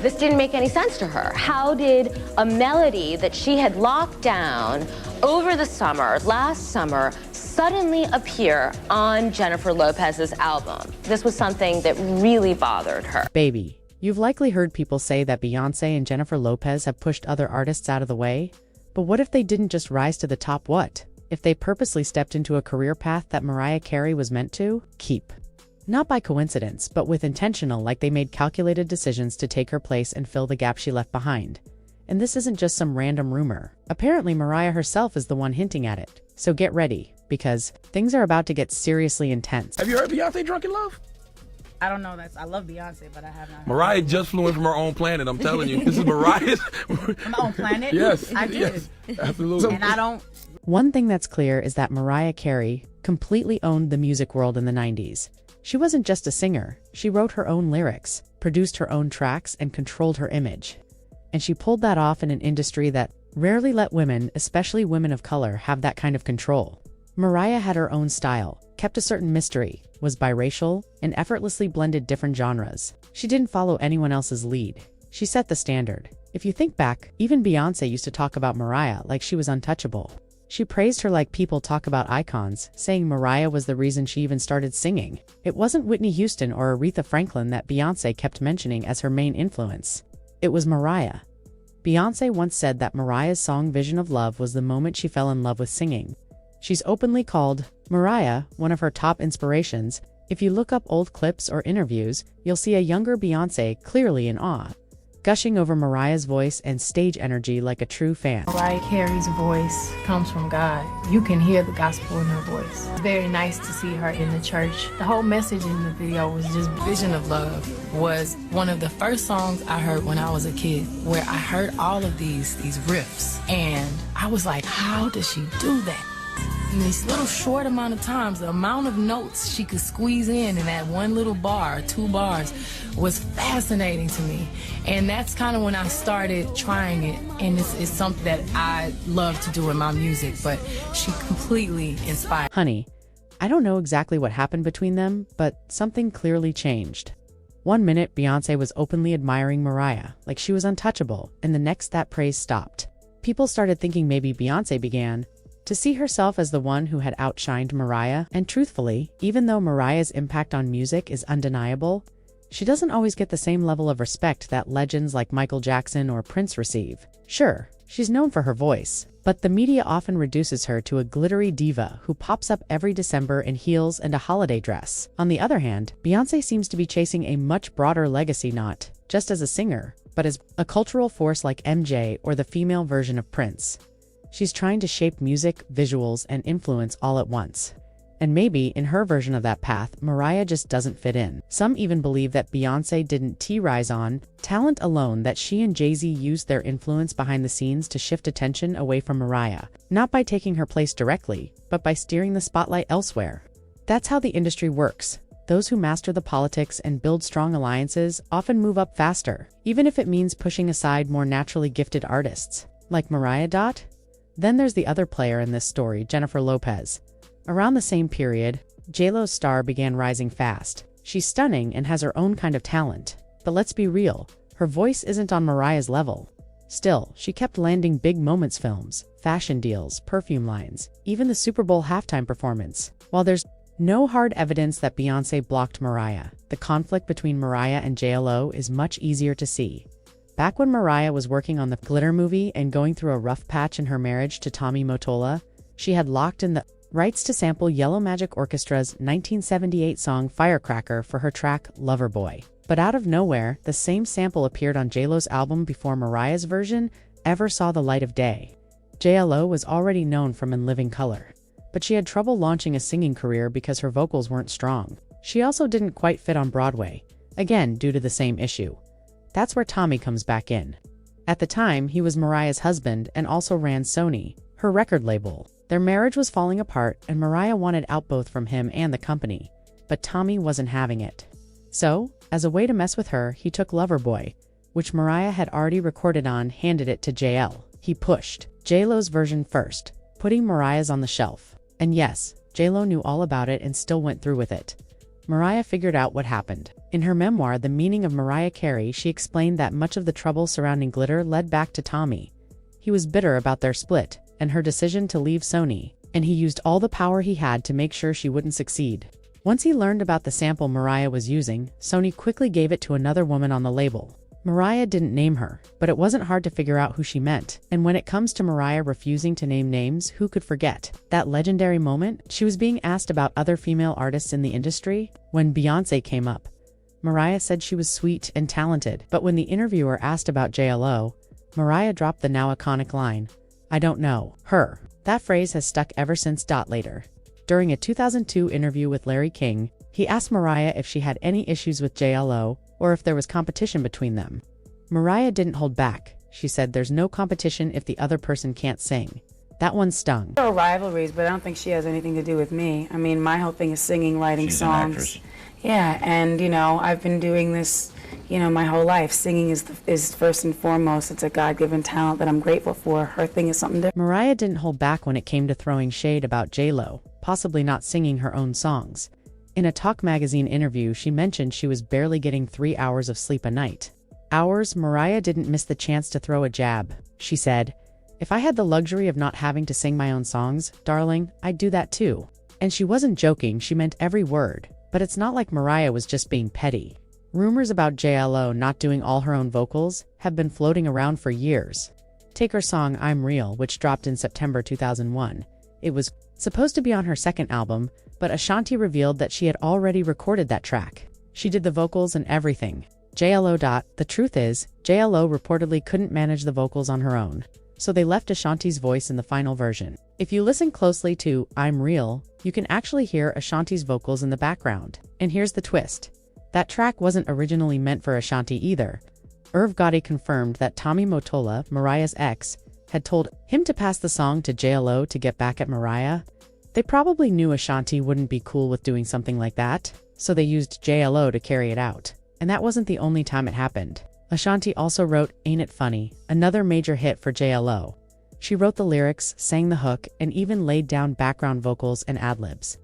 This didn't make any sense to her. How did a melody that she had locked down over the summer, last summer, suddenly appear on Jennifer Lopez's album? This was something that really bothered her. Baby, you've likely heard people say that Beyoncé and Jennifer Lopez have pushed other artists out of the way. But what if they didn't just rise to the top? What if they purposely stepped into a career path that Mariah Carey was meant to keep? Not by coincidence, but with intentional, like they made calculated decisions to take her place and fill the gap she left behind. And this isn't just some random rumor. Apparently Mariah herself is the one hinting at it. So get ready, because things are about to get seriously intense. Have you heard Beyonce Drunk in Love? I don't know. I love Beyonce, but I have not. Mariah just flew in from her own planet. I'm telling you, this is Mariah's. From my own planet? Yes, I did. yes, absolutely. And I don't. One thing that's clear is that Mariah Carey completely owned the music world in the 90s. She wasn't just a singer. She wrote her own lyrics, produced her own tracks, and controlled her image. And she pulled that off in an industry that rarely let women, especially women of color, have that kind of control. Mariah had her own style, kept a certain mystery, was biracial, and effortlessly blended different genres. She didn't follow anyone else's lead. She set the standard. If you think back, even Beyoncé used to talk about Mariah like she was untouchable. She praised her like people talk about icons, saying Mariah was the reason she even started singing. It wasn't Whitney Houston or Aretha Franklin that Beyoncé kept mentioning as her main influence. It was Mariah. Beyoncé once said that Mariah's song Vision of Love was the moment she fell in love with singing. She's openly called Mariah one of her top inspirations. If you look up old clips or interviews, you'll see a younger Beyoncé clearly in awe, gushing over Mariah's voice and stage energy like a true fan. Mariah Carey's voice comes from God. You can hear the gospel in her voice. It's very nice to see her in the church. The whole message in the video was just Vision of Love was one of the first songs I heard when I was a kid, where I heard all of these riffs, and I was like, how does she do that? In this little short amount of times, the amount of notes she could squeeze in that one little bar, 2 bars, was fascinating to me. And that's kind of when I started trying it. And it's something that I love to do in my music, but she completely inspired. Honey, I don't know exactly what happened between them, but something clearly changed. One minute, Beyoncé was openly admiring Mariah, like she was untouchable, and the next that praise stopped. People started thinking maybe Beyoncé began to see herself as the one who had outshined Mariah, and truthfully, even though Mariah's impact on music is undeniable, she doesn't always get the same level of respect that legends like Michael Jackson or Prince receive. Sure, she's known for her voice, but the media often reduces her to a glittery diva who pops up every December in heels and a holiday dress. On the other hand, Beyoncé seems to be chasing a much broader legacy, not just as a singer, but as a cultural force like MJ or the female version of Prince. She's trying to shape music, visuals, and influence all at once. And maybe, in her version of that path, Mariah just doesn't fit in. Some even believe that Beyoncé didn't rise on talent alone, that she and Jay-Z used their influence behind the scenes to shift attention away from Mariah, not by taking her place directly, but by steering the spotlight elsewhere. That's how the industry works. Those who master the politics and build strong alliances often move up faster, even if it means pushing aside more naturally gifted artists, like Mariah. Then there's the other player in this story, Jennifer Lopez. Around the same period, J.Lo's star began rising fast. She's stunning and has her own kind of talent. But let's be real, her voice isn't on Mariah's level. Still, she kept landing big moments: films, fashion deals, perfume lines, even the Super Bowl halftime performance. While there's no hard evidence that Beyoncé blocked Mariah, the conflict between Mariah and J.Lo is much easier to see. Back when Mariah was working on the Glitter movie and going through a rough patch in her marriage to Tommy Mottola, she had locked in the rights to sample Yellow Magic Orchestra's 1978 song Firecracker for her track Loverboy. But out of nowhere, the same sample appeared on J.Lo's album before Mariah's version ever saw the light of day. J.Lo was already known from In Living Color, but she had trouble launching a singing career because her vocals weren't strong. She also didn't quite fit on Broadway, again due to the same issue. That's where Tommy comes back in. At the time, he was Mariah's husband and also ran Sony, her record label. Their marriage was falling apart, and Mariah wanted out both from him and the company, but Tommy wasn't having it. So, as a way to mess with her, he took Loverboy, which Mariah had already recorded on, handed it to JL. He pushed J.Lo's version first, putting Mariah's on the shelf. And yes, J.Lo knew all about it and still went through with it. Mariah figured out what happened. In her memoir, The Meaning of Mariah Carey, she explained that much of the trouble surrounding Glitter led back to Tommy. He was bitter about their split and her decision to leave Sony, and he used all the power he had to make sure she wouldn't succeed. Once he learned about the sample Mariah was using, Sony quickly gave it to another woman on the label. Mariah didn't name her, but it wasn't hard to figure out who she meant. And when it comes to Mariah refusing to name names, who could forget that legendary moment? She was being asked about other female artists in the industry when Beyoncé came up. Mariah said she was sweet and talented, but when the interviewer asked about JLo, Mariah dropped the now iconic line, "I don't know her." That phrase has stuck ever since. Later, during a 2002 interview with Larry King, he asked Mariah if she had any issues with JLo or if there was competition between them. Mariah didn't hold back. She said there's no competition if the other person can't sing. That one stung. There are rivalries, but I don't think she has anything to do with me. I mean, my whole thing is singing, writing She's songs. an actress. Yeah, and I've been doing this, my whole life. Singing is first and foremost. It's a God-given talent that I'm grateful for. Her thing is something different. Mariah didn't hold back when it came to throwing shade about JLo, possibly not singing her own songs. In a Talk magazine interview, she mentioned she was barely getting 3 hours of sleep a night. Hours. Mariah didn't miss the chance to throw a jab. She said, "If I had the luxury of not having to sing my own songs, darling, I'd do that too." And she wasn't joking, she meant every word. But it's not like Mariah was just being petty. Rumors about JLo not doing all her own vocals have been floating around for years. Take her song I'm Real, which dropped in September 2001. It was supposed to be on her second album, but Ashanti revealed that she had already recorded that track. She did the vocals and everything. JLo. The truth is, JLo reportedly couldn't manage the vocals on her own, so they left Ashanti's voice in the final version. If you listen closely to I'm Real, you can actually hear Ashanti's vocals in the background. And here's the twist. That track wasn't originally meant for Ashanti either. Irv Gotti confirmed that Tommy Mottola, Mariah's ex, had told him to pass the song to JLo to get back at Mariah. They probably knew Ashanti wouldn't be cool with doing something like that, so they used JLo to carry it out. And that wasn't the only time it happened. Ashanti also wrote Ain't It Funny, another major hit for JLo. She wrote the lyrics, sang the hook, and even laid down background vocals and ad-libs.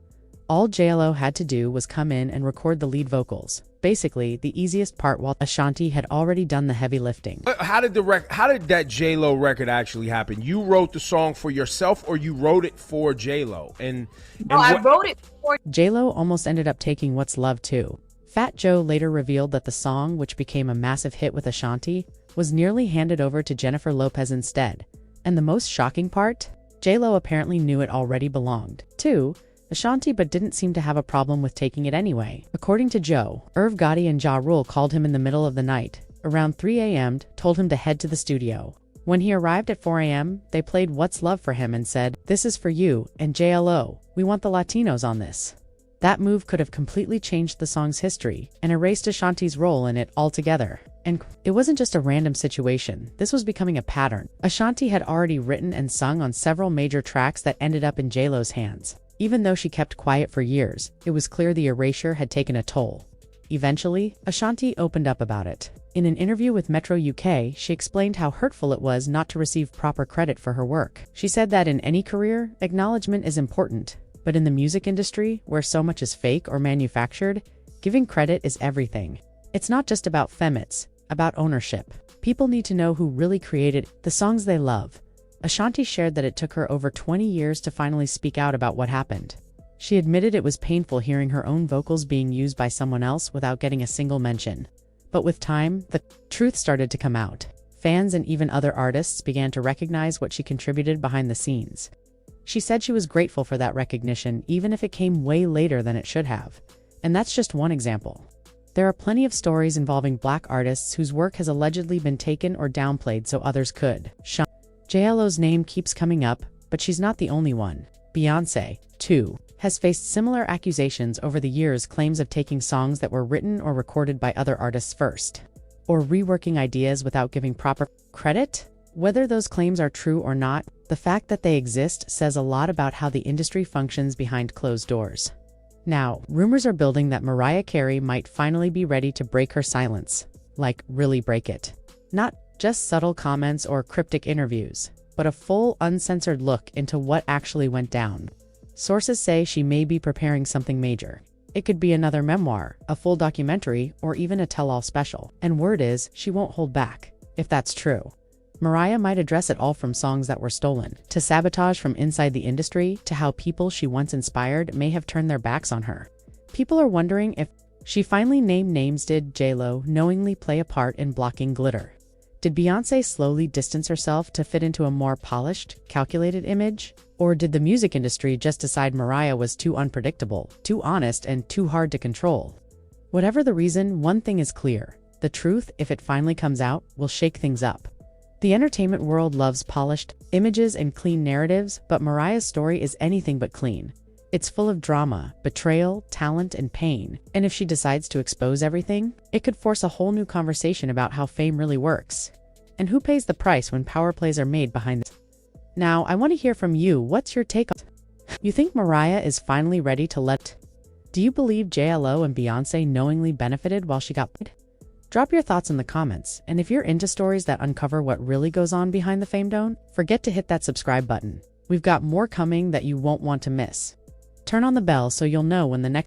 All JLo had to do was come in and record the lead vocals. Basically, the easiest part, while Ashanti had already done the heavy lifting. How did that J-Lo record actually happen? You wrote the song for yourself, or you wrote it for J-Lo? I wrote it for JLo almost ended up taking What's Love too. Fat Joe later revealed that the song, which became a massive hit with Ashanti, was nearly handed over to Jennifer Lopez instead. And the most shocking part? JLo apparently knew it already belonged to Ashanti, but didn't seem to have a problem with taking it anyway. According to Joe, Irv Gotti and Ja Rule called him in the middle of the night, around 3 a.m., told him to head to the studio. When he arrived at 4 a.m., they played What's Love for him and said, "This is for you and JLo. We want the Latinos on this." That move could have completely changed the song's history and erased Ashanti's role in it altogether. And it wasn't just a random situation, this was becoming a pattern. Ashanti had already written and sung on several major tracks that ended up in JLo's hands. Even though she kept quiet for years, it was clear the erasure had taken a toll. Eventually, Ashanti opened up about it. In an interview with Metro UK, she explained how hurtful it was not to receive proper credit for her work. She said that in any career, acknowledgement is important, but in the music industry, where so much is fake or manufactured, giving credit is everything. It's not just about femmes, about ownership. People need to know who really created the songs they love. Ashanti shared that it took her over 20 years to finally speak out about what happened. She admitted it was painful hearing her own vocals being used by someone else without getting a single mention. But with time, the truth started to come out. Fans and even other artists began to recognize what she contributed behind the scenes. She said she was grateful for that recognition, even if it came way later than it should have. And that's just one example. There are plenty of stories involving Black artists whose work has allegedly been taken or downplayed so others could. JLo's name keeps coming up, but she's not the only one. Beyoncé, too, has faced similar accusations over the years, claims of taking songs that were written or recorded by other artists first, or reworking ideas without giving proper credit. Whether those claims are true or not, the fact that they exist says a lot about how the industry functions behind closed doors. Now, rumors are building that Mariah Carey might finally be ready to break her silence. Like, really break it. Not just subtle comments or cryptic interviews, but a full, uncensored look into what actually went down. Sources say she may be preparing something major. It could be another memoir, a full documentary, or even a tell-all special. And word is, she won't hold back. If that's true, Mariah might address it all, from songs that were stolen, to sabotage from inside the industry, to how people she once inspired may have turned their backs on her. People are wondering if she finally named names. Did J.Lo knowingly play a part in blocking glitter? Did Beyoncé slowly distance herself to fit into a more polished, calculated image? Or did the music industry just decide Mariah was too unpredictable, too honest, and too hard to control? Whatever the reason, one thing is clear. The truth, if it finally comes out, will shake things up. The entertainment world loves polished images and clean narratives, but Mariah's story is anything but clean. It's full of drama, betrayal, talent, and pain. And if she decides to expose everything, it could force a whole new conversation about how fame really works. And who pays the price when power plays are made behind this? Now, I want to hear from you. What's your take on it? You think Mariah is finally ready to let? Do you believe J.Lo and Beyoncé knowingly benefited while she got paid? Drop your thoughts in the comments, and if you're into stories that uncover what really goes on behind the fame, don't forget to hit that subscribe button. We've got more coming that you won't want to miss. Turn on the bell so you'll know when the next